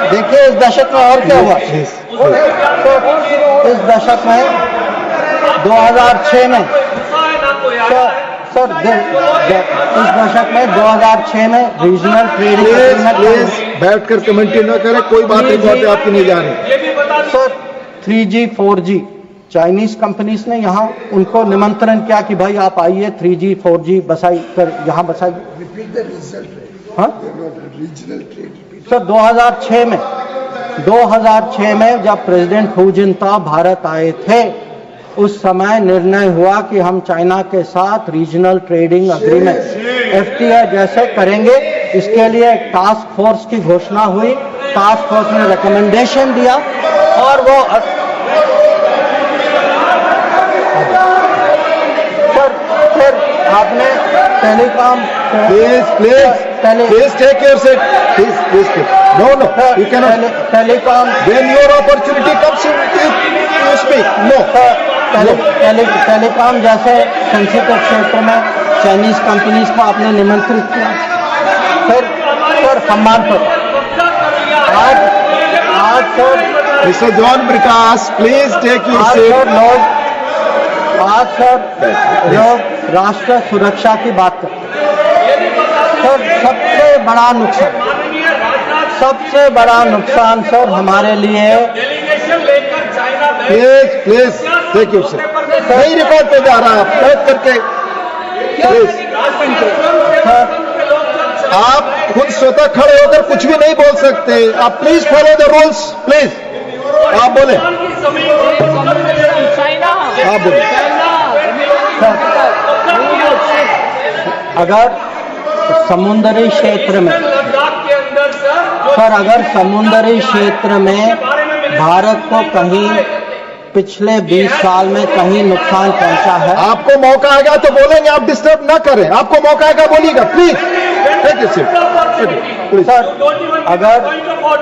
देखिए इस दशक में और क्या हुआ। इस दशक में 2006 में सर इस दशक में 2006 में रीजनल ट्रेड, बैठ कर कमेंट्री न करें, कोई बात नहीं आपकी नहीं जा रही sir. 3G 4G Chinese companies ने यहाँ उनको निमंत्रण किया कि भाई आप आइए 3G 4G बसाई कर यहाँ बसाइए। हाँ सर 2006 में जब प्रेसिडेंट हू जिनताओ भारत आए थे, उस समय निर्णय हुआ कि हम चाइना के साथ रीजनल ट्रेडिंग एग्रीमेंट FTA जैसे करेंगे। इसके लिए एक टास्क फोर्स की घोषणा हुई, टास्क फोर्स ने रिकमेंडेशन दिया और वो सर आपने telecom please take your seat, please no you can telecom when your opportunity comes you speak no. Telecom जैसे सेंसिटिव क्षेत्र में चाइनीज कंपनीज को आपने निमंत्रित किया। फिर सम्मान पर आज sir mister John Prakash please take your seat. आज सर लोग राष्ट्र सुरक्षा की बात करते हैं। सर सबसे बड़ा नुकसान सर हमारे लिए, प्लीज टेक योर सीट। नहीं रिकॉर्ड पे जा रहा है, आप बैठ करके आप खुद स्वतः खड़े होकर कुछ भी नहीं बोल सकते। आप please follow the rules please. आप बोले, चाइना आप बोले। अगर समुद्री क्षेत्र में सर, अगर समुद्री क्षेत्र में भारत को कहीं पिछले 20 साल में कहीं नुकसान पहुंचा है, आपको मौका आएगा तो बोलेंगे, आप डिस्टर्ब ना करें। आपको मौका आएगा बोलिएगा, please. Take it seat. Sir अगर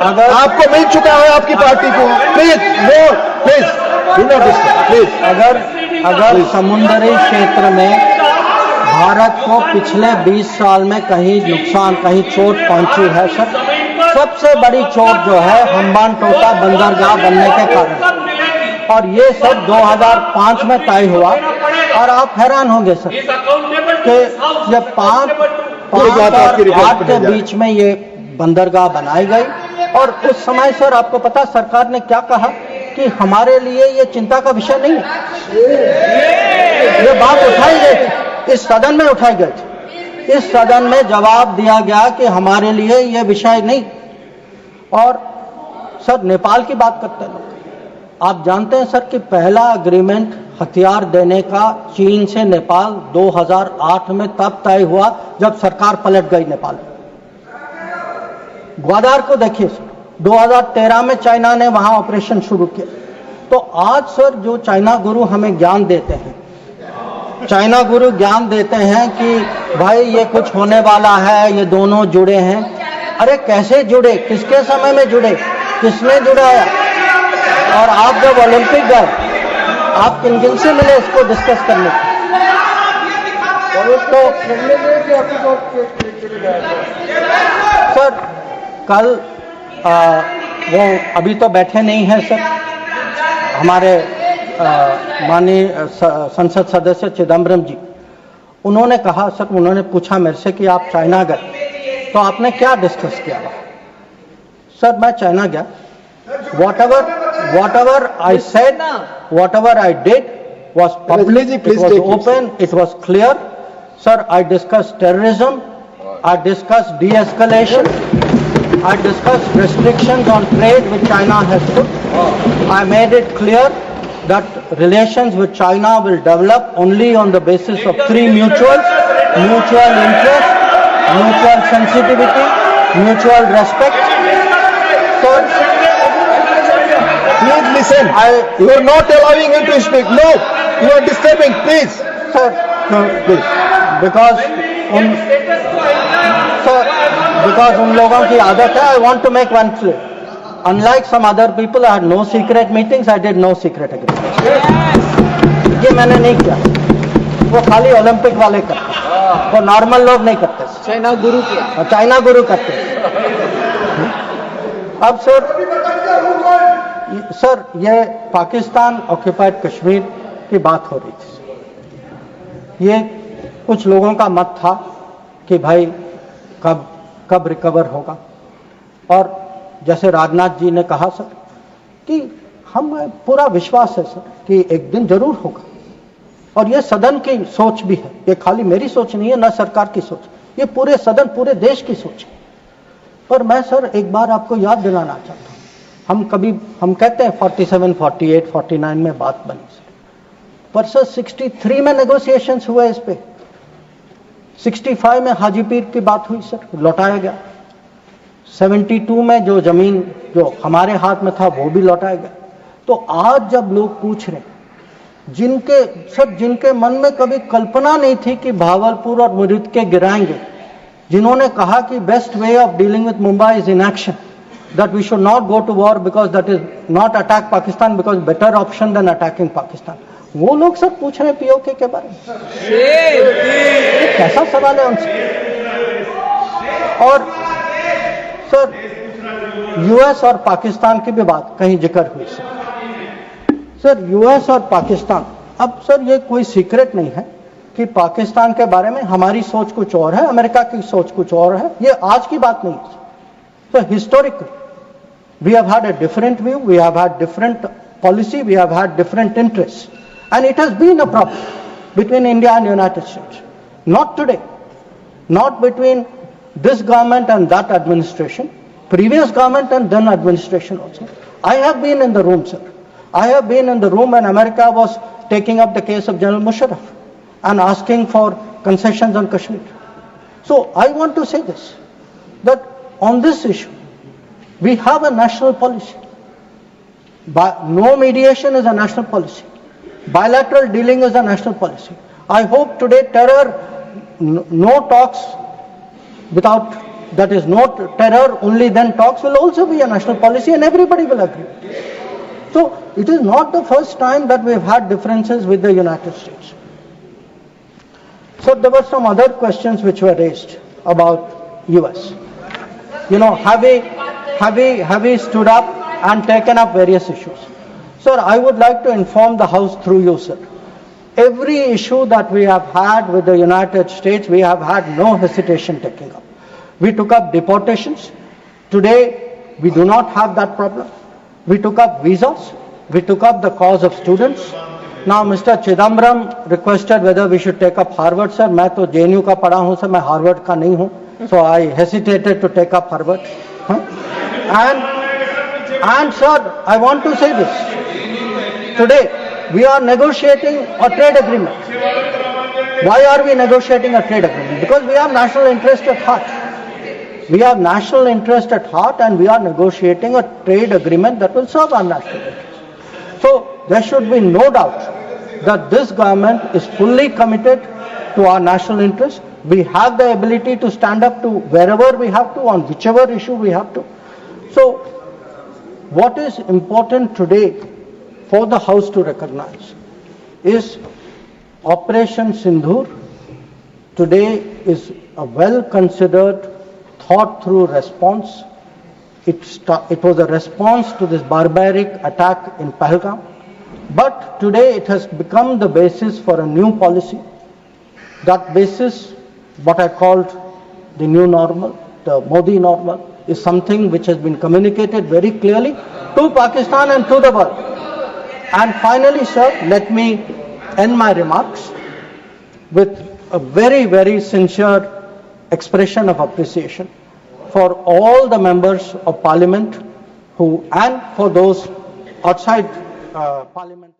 अगर आपको मिल चुका है आपकी पार्टी को, please no, please do not disturb, please. अगर समुद्री क्षेत्र में भारत को पिछले 20 साल में कहीं नुकसान, कहीं चोट पहुंची है सर, सबसे बड़ी चोट जो है हम्बान टोटा बंदरगाह बनने के कारण, और ये सब 2005 में तय हुआ। और आप हैरान होंगे सर कि जब 5 और 8 के बीच में ये बंदरगाह बनाई गई, और उस समय सर आपको पता सरकार ने क्या कहा कि हमारे लिए ये चिंता का विषय नहीं है। ये बात उठाई गई थी, इस सदन में उठाई गई थी, इस सदन में जवाब दिया गया कि हमारे लिए ये विषय नहीं। और सर नेपाल की बात करते हैं लोग, आप जानते हैं सर कि पहला एग्रीमेंट हथियार देने का चीन से नेपाल 2008 में तब तय हुआ जब सरकार पलट गई नेपाल में। ग्वादार को देखिए सर, 2013 में चाइना ने वहां ऑपरेशन शुरू किया। तो आज सर जो चाइना गुरु हमें ज्ञान देते हैं, चाइना गुरु ज्ञान देते हैं कि भाई ये कुछ होने वाला है, ये दोनों जुड़े हैं। अरे कैसे जुड़े, किसके समय में जुड़े, किसने जुड़ाया? और आप जब ओलंपिक गए, आप किन किन से मिले इसको डिस्कस करने तो सर कल वो अभी तो बैठे नहीं हैं सर, हमारे माननीय संसद सदस्य चिदम्बरम जी, उन्होंने कहा सर, उन्होंने पूछा मेरे से कि आप चाइना गए तो आपने क्या डिस्कस किया? सर मैं चाइना गया, whatever I said, whatever I did was public, it was open, it was clear. Sir, I discussed terrorism, I discussed de-escalation, I discussed restrictions on trade which China has put. I made it clear that relations with China will develop only on the basis of 3 mutuals: mutual interest, mutual sensitivity, mutual respect. Sir, please listen. You are not allowing him to speak. No, you are disturbing. Please, sir, no, please. Because उन लोगों की आदत है. I want to make one clear. Unlike some other people, I had no secret meetings. I did no secret agreements. ये मैंने नहीं किया. वो खाली ओलंपिक वाले करते, वो नॉर्मल लोग नहीं करते. चाइना गुरु किया, चाइना गुरु करते. अब सर ये पाकिस्तान ऑक्युपाइड कश्मीर की बात हो रही थी. ये कुछ लोगों का मत था कि भाई कब रिकवर होगा, और जैसे राजनाथ जी ने कहा सर कि हम पूरा विश्वास है सर कि एक दिन जरूर होगा, और ये सदन की सोच भी है. ये खाली मेरी सोच नहीं है, ना सरकार की सोच, ये पूरे सदन, पूरे देश की सोच है. पर मैं सर एक बार आपको याद दिलाना चाहता हूं, हम कहते हैं 47, 48, 49 में बात बनी सर, पर सर 63 में नेगोशिएशंस हुए इस पे. 65 में हाजीपीर की बात हुई सर, लौटाया गया. 72 में जो जमीन जो हमारे हाथ में था वो भी लौटाया गया. तो आज जब लोग पूछ रहे, जिनके मन में कभी कल्पना नहीं थी कि भावलपुर और मुरीद के गिराएंगे, जिन्होंने कहा कि best way of dealing with Mumbai is inaction, that we should not go to war because that is not attack Pakistan because better option than attacking Pakistan. वो लोग सब पूछ रहे हैं पीओके के बारे में. ये कैसा सवाल है उनसे? और सर यूएस और पाकिस्तान की भी बात कहीं जिक्र हुई सर. यूएस और पाकिस्तान, अब सर ये कोई सीक्रेट नहीं है कि पाकिस्तान के बारे में हमारी सोच कुछ और है, अमेरिका की सोच कुछ और है. ये आज की बात नहीं है. So historically, we have had a different view, we have had different policy, we have had different interests, and it has been a problem between India and United States. Not today, not between this government and that administration, previous government and then administration also. I have been in the room, sir. I have been in the room when America was taking up the case of General Musharraf and asking for concessions on Kashmir. So I want to say this, that on this issue, we have a national policy. No mediation is a national policy. Bilateral dealing is a national policy. I hope today no talks without, that is no terror, only then talks will also be a national policy and everybody will agree. So it is not the first time that we have had differences with the United States. So there were some other questions which were raised about US. You know, have we stood up and taken up various issues? Sir, I would like to inform the House through you, sir. Every issue that we have had with the United States, we have had no hesitation taking up. We took up deportations. Today, we do not have that problem. We took up visas. We took up the cause of students. Now, Mr. Chidambaram requested whether we should take up Harvard, sir. मैं तो JNU का पढ़ा हूँ, sir. मैं Harvard का नहीं हूँ. So I hesitated to take up Harvard. And sir, I want to say this. Today, we are negotiating a trade agreement. Why are we negotiating a trade agreement? Because we have national interest at heart. We have national interest at heart and we are negotiating a trade agreement that will serve our national interest. So there should be no doubt that this government is fully committed to our national interest. We have the ability to stand up to wherever we have to, on whichever issue we have to. So what is important today for the House to recognize is Operation Sindoor today is a well-considered, thought-through response. It was a response to this barbaric attack in Pahalgam. But today it has become the basis for a new policy. That basis, what I called the new normal, the Modi normal, is something which has been communicated very clearly to Pakistan and to the world. And finally, sir, let me end my remarks with a very, very sincere expression of appreciation for all the members of Parliament and for those outside Parliament.